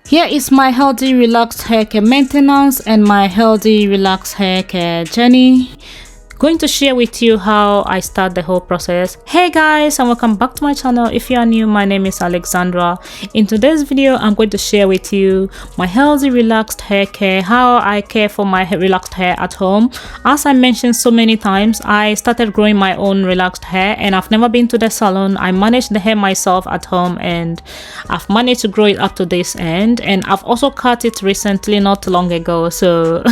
Here is my healthy relaxed hair care maintenance and my healthy relaxed hair care journey. Going to share with you how I start the whole process. Hey guys, and welcome back to my channel. If you are new, my name is Alexandra. In today's video, I'm going to share with you my healthy relaxed hair care, how I care for my relaxed hair at home. As I mentioned so many times, I started growing my own relaxed hair and I've never been to the salon. I manage the hair myself at home and I've managed to grow it up to this end, and I've also cut it recently, not long ago, so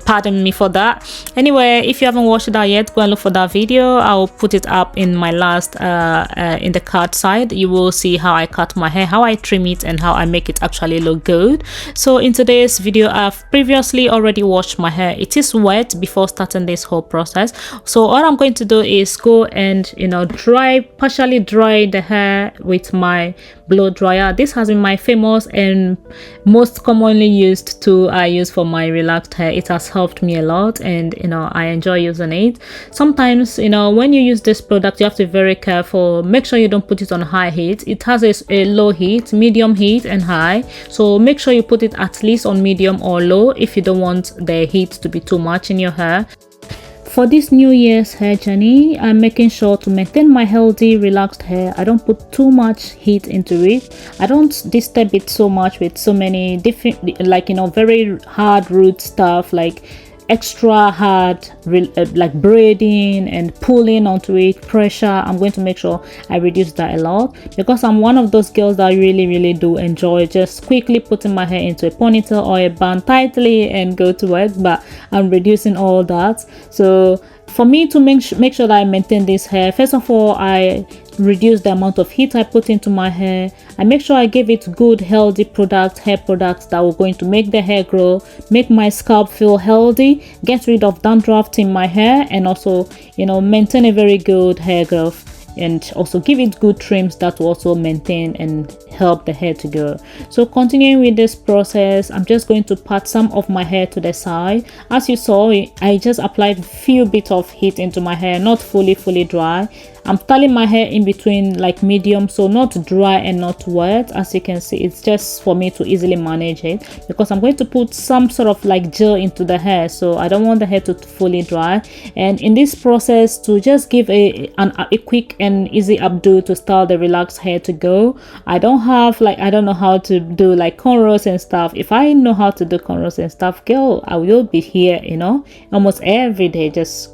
pardon me for that. Anyway, if you haven't watched that yet, go and look for that video. I'll put it up in my last in the card side. You will see how I cut my hair, how I trim it, and how I make it actually look good. So in today's video, I've previously already washed my hair. It is wet before starting this whole process, so all I'm going to do is go and partially dry the hair with my blow dryer. This has been my famous and most commonly used tool I use for my relaxed hair. It has helped me a lot, and I enjoy using it. Sometimes when you use this product, you have to be very careful. Make sure you don't put it on high heat. It has a low heat, medium heat, and high, so make sure you put it at least on medium or low if you don't want the heat to be too much in your hair. For this New Year's hair journey, I'm making sure to maintain my healthy, relaxed hair. I don't put too much heat into it. I don't disturb it so much with so many different, very hard root stuff, like extra hard like braiding and pulling onto it, pressure. I'm going to make sure I reduce that a lot, because I'm one of those girls that really do enjoy just quickly putting my hair into a ponytail or a bun tightly and go to work, but I'm reducing all that. So for me to make sure that I maintain this hair, first of all, I reduce the amount of heat I put into my hair. I make sure I give it good healthy hair products that are going to make the hair grow, make my scalp feel healthy, get rid of dandruff in my hair, and also maintain a very good hair growth, and also give it good trims that will also maintain and help the hair to grow. So continuing with this process, I'm just going to pat some of my hair to the side. As you saw, I just applied a few bits of heat into my hair, not fully dry. I'm styling my hair in between, like medium, so not dry and not wet. As you can see, it's just for me to easily manage it, because I'm going to put some sort of like gel into the hair, so I don't want the hair to fully dry. And in this process, to just give a quick and easy updo to style the relaxed hair to go. I don't know how to do like cornrows and stuff. If I know how to do cornrows and stuff, girl, I will be here almost every day just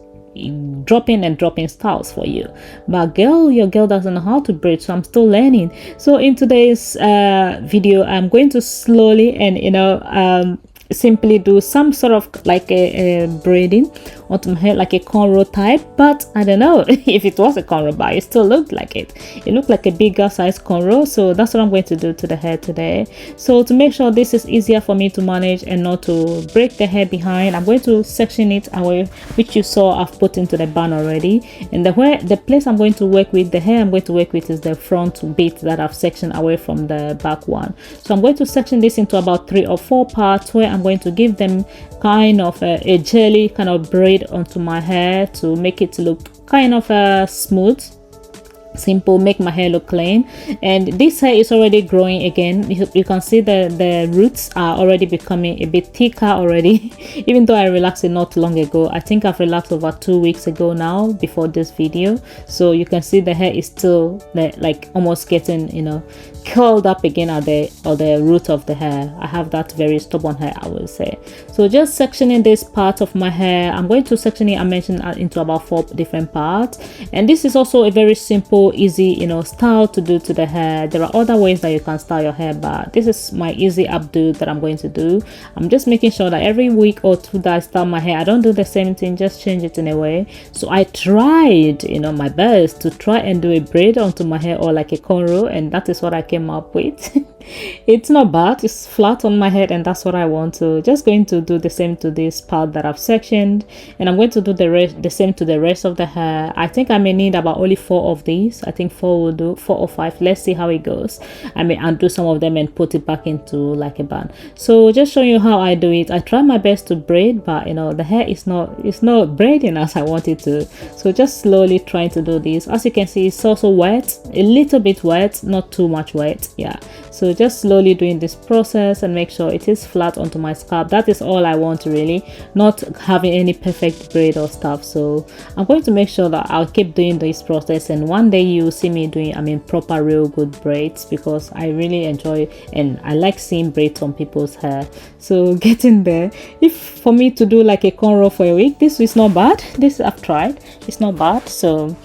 dropping styles for you. But girl, your girl doesn't know how to braid, so I'm still learning. So in today's video, I'm going to slowly and simply do some sort of like a braiding onto my hair, like a cornrow type. But I don't know if it was a cornrow, but it still looked like it looked like a bigger size cornrow. So that's what I'm going to do to the hair today. So to make sure this is easier for me to manage and not to break the hair behind, I'm going to section it away, which you saw I've put into the bun already. And the place I'm going to work with, the hair I'm going to work with, is the front bit that I've sectioned away from the back one. So I'm going to section this into about 3 or 4 parts, where I'm going to give them kind of a jelly kind of braid onto my hair to make it look kind of smooth, simple, make my hair look clean. And this hair is already growing again. You can see the roots are already becoming a bit thicker already even though I relaxed it not long ago. I think I've relaxed over 2 weeks ago now, before this video. So you can see the hair is still like almost getting curled up again at the root of the hair. I have that very stubborn hair, I will say. So just sectioning this part of my hair, I'm going to section it, I mentioned, into about 4 different parts. And this is also a very simple, easy style to do to the hair. There are other ways that you can style your hair, but this is my easy updo that I'm going to do. I'm just making sure that every week or 2 that I style my hair, I don't do the same thing, just change it in a way. So I tried my best to try and do a braid onto my hair, or like a cornrow, and that is what I came up with. It's not bad, it's flat on my head, and that's what I want. To just going to do the same to this part that I've sectioned, and I'm going to do the same to the rest of the hair. I think I may need about only 4 of these. these. I think 4 will do, 4 or 5. Let's see how it goes. I mean, I'll do some of them and put it back into like a bun. So just showing you how I do it. I try my best to braid, but you know, the hair is not braiding as I want it to. So just slowly trying to do this. As you can see, it's also wet, a little bit wet, not too much wet. Yeah, so just slowly doing this process and make sure it is flat onto my scalp. That is all I want, really, not having any perfect braid or stuff. So I'm going to make sure that I'll keep doing this process, and one day you see me doing, I mean, proper real good braids, because I really enjoy and I like seeing braids on people's hair. So getting there, if for me to do like a cornrow for a week, this is not bad. This I've tried, it's not bad. So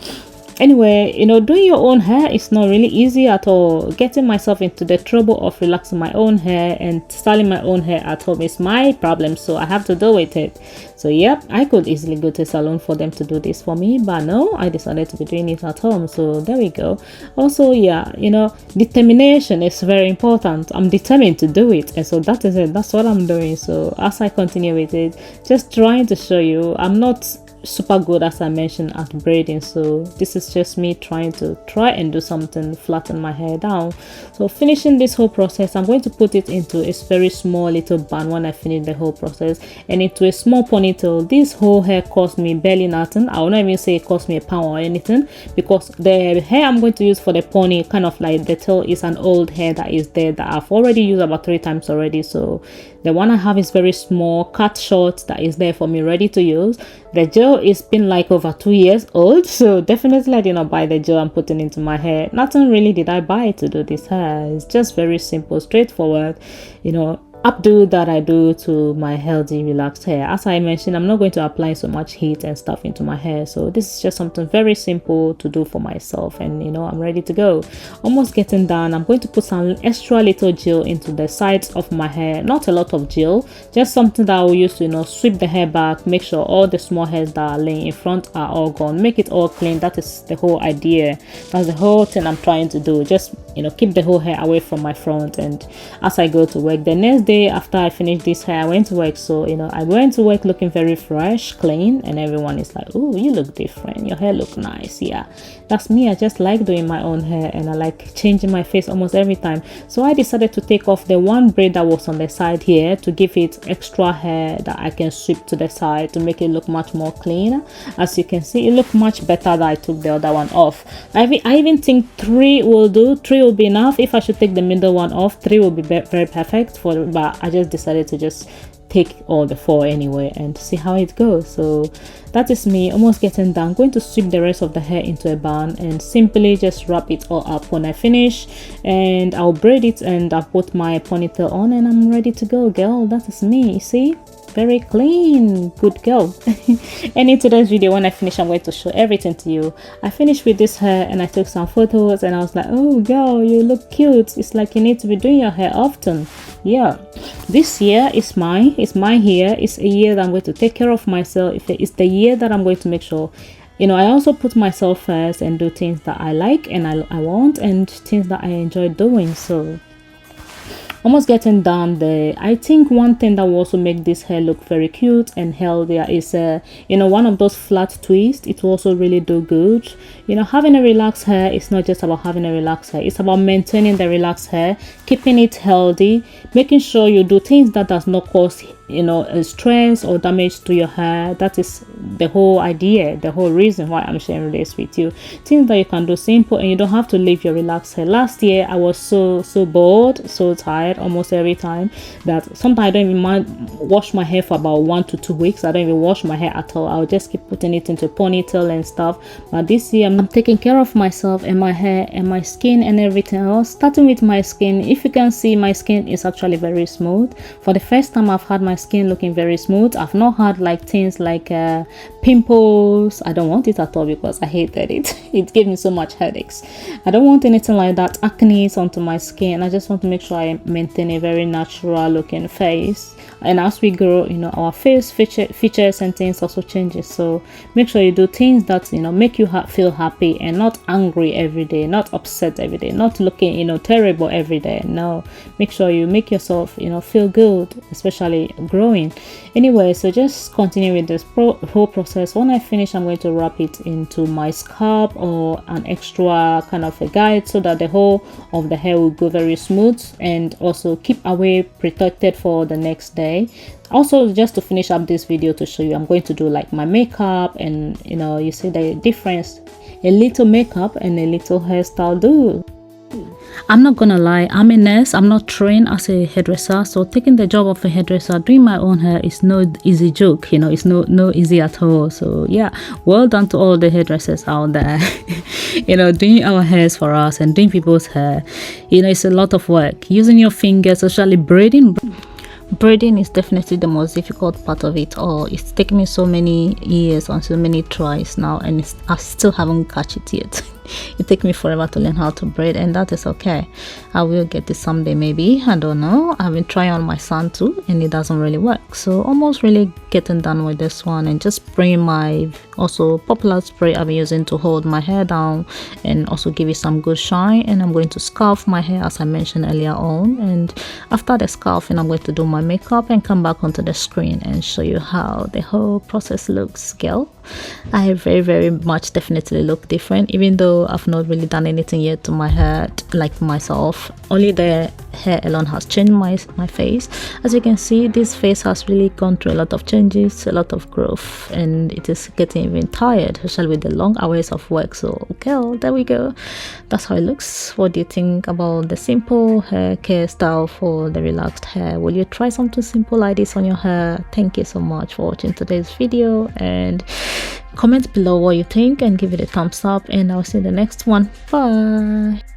anyway, you know, doing your own hair is not really easy at all. Getting myself into the trouble of relaxing my own hair and styling my own hair at home is my problem, so I have to deal with it. So yep, I could easily go to a salon for them to do this for me, but no, I decided to be doing it at home. So there we go. Also, yeah, you know, determination is very important. I'm determined to do it, and so that is it. That's what I'm doing. So as I continue with it, just trying to show you, I'm not super good, as I mentioned, at braiding, so this is just me trying and do something, flatten my hair down. So finishing this whole process, I'm going to put it into a very small little bun when I finish the whole process, and into a small ponytail. This whole hair cost me barely nothing. I will not even say it cost me £1 or anything, because the hair I'm going to use for the pony, kind of like the tail, is an old hair that is there that I've already used about 3 times already. So the one I have is very small, cut short, that is there for me, ready to use. The gel is been like over 2 years old, so definitely I did not buy the gel I'm putting into my hair. Nothing really did I buy to do this hair. It's just very simple, straightforward, you know, updo that I do to my healthy, relaxed hair. As I mentioned, I'm not going to apply so much heat and stuff into my hair, so this is just something very simple to do for myself, and you know, I'm ready to go. Almost getting done. I'm going to put some extra little gel into the sides of my hair. Not a lot of gel, just something that I will use to, you know, sweep the hair back, make sure all the small hairs that are laying in front are all gone, make it all clean. That is the whole idea. That's the whole thing I'm trying to do. Just, you know, keep the whole hair away from my front. And as I go to work the next day, after I finished this hair, I went to work. So you know, I went to work looking very fresh, clean, and everyone is like, oh, you look different, your hair look nice. Yeah, that's me. I just like doing my own hair, and I like changing my face almost every time. So I decided to take off the one braid that was on the side here to give it extra hair that I can sweep to the side to make it look much more clean. As you can see, it looked much better that I took the other one off. I even think 3 will do. 3 will be enough. If I should take the middle one off, 3 will be very perfect for, but I just decided to just take all the 4 anyway and see how it goes. So that is me almost getting done. I'm going to sweep the rest of the hair into a bun and simply just wrap it all up when I finish, and I'll braid it, and I'll put my ponytail on, and I'm ready to go, girl. That is me. See, very clean, good girl. And in today's video, when I finish, I'm going to show everything to you. I finished with this hair and I took some photos, and I was like, oh girl, you look cute. It's like you need to be doing your hair often. Yeah, this year is mine. It's my year. It's a year that I'm going to take care of myself. It's the year that I'm going to make sure, you know, I also put myself first and do things that I like and I want, and things that I enjoy doing. So almost getting done there. I think one thing that will also make this hair look very cute and healthier is you know, one of those flat twists. It will also really do good. You know, having a relaxed hair is not just about having a relaxed hair, it's about maintaining the relaxed hair, keeping it healthy, making sure you do things that does not cause, you know, stress or damage to your hair. That is the whole idea, the whole reason why I'm sharing this with you. Things that you can do simple, and you don't have to leave your relaxed hair. Last year I was so bored, so tired almost every time, that sometimes I don't even mind wash my hair for about 1 to 2 weeks. I don't even wash my hair at all. I'll just keep putting it into ponytail and stuff. But this year I'm taking care of myself and my hair and my skin and everything else. Starting with my skin, if you can see, my skin is actually very smooth. For the first time I've had my skin looking very smooth. I've not had like things like pimples. I don't want it at all because I hated it. It gave me so much headaches. I don't want anything like that, acne onto my skin. I just want to make sure I maintain a very natural looking face. And as we grow, you know, our face features and things also changes. So make sure you do things that, you know, make you feel happy and not angry every day, not upset every day, not looking, you know, terrible every day. No, make sure you make yourself, you know, feel good, especially growing. Anyway, so just continue with this whole process process. When I finish, I'm going to wrap it into my scalp or an extra kind of a guide so that the whole of the hair will go very smooth and also keep away protected for the next day. Also, just to finish up this video to show you, I'm going to do like my makeup, and you know, you see the difference, a little makeup and a little hairstyle do. I'm not gonna lie, I'm a nurse. I'm not trained as a hairdresser, so taking the job of a hairdresser, doing my own hair is no easy joke, you know. It's no easy at all. So yeah, well done to all the hairdressers out there. You know, doing our hairs for us and doing people's hair, you know, it's a lot of work. Using your fingers, especially braiding is definitely the most difficult part of it all. It's taken me so many years and so many tries now, and I still haven't catch it yet. It takes me forever to learn how to braid, and that is okay. I will get it someday, maybe. I don't know. I've been trying on my son too, and it doesn't really work. So almost really getting done with this one, and just spraying my also popular spray I've been using to hold my hair down and also give it some good shine. And I'm going to scarf my hair as I mentioned earlier on, and after the scarfing, I'm going to do my makeup and come back onto the screen and show you how the whole process looks, girl. I very much definitely look different, even though I've not really done anything yet to my hair like myself. Only the hair alone has changed my face. As you can see, this face has really gone through a lot of changes, a lot of growth, and it is getting even tired, especially with the long hours of work. So girl, there we go. That's how it looks. What do you think about the simple hair care style for the relaxed hair? Will you try something simple like this on your hair? Thank you so much for watching today's video, and comment below what you think and give it a thumbs up, and I'll see you in the next one. Bye.